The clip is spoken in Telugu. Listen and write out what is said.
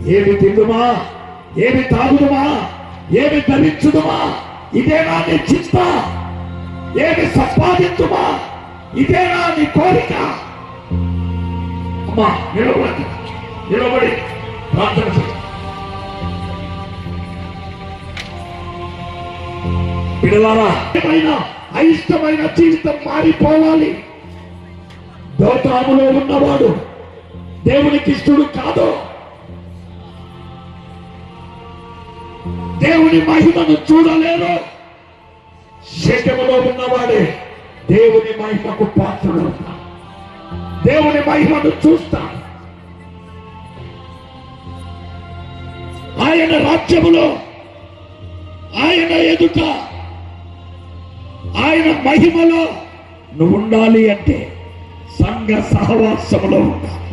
ఏమి తిందుమా, ఏమి తాగుదుమా, ఏమి ధరించుదుమా, ఇదేనా నీ చింత? ఏమి సంపాదించుమా, ఇదేనా నీ కోరిక? అమ్మా నిలబడి ప్రార్థన చేయి. పిల్లలారా, అయిష్టమైన జీవితం మారిపోవాలి. దోతాములో ఉన్నవాడు దేవునికి ఇష్టడు కాదు. దేవుని మహిమను చూడలేరు. శేఖములో ఉన్నవాడే దేవుని మహిమకు పాత్రుడు. దేవుని మహిమను చూస్తా. ఆయన రాజ్యములో, ఆయన ఎదుట, ఆయన మహిమలో నువ్వు ఉండాలి అంటే సంఘ సహవాసములో ఉండాలి.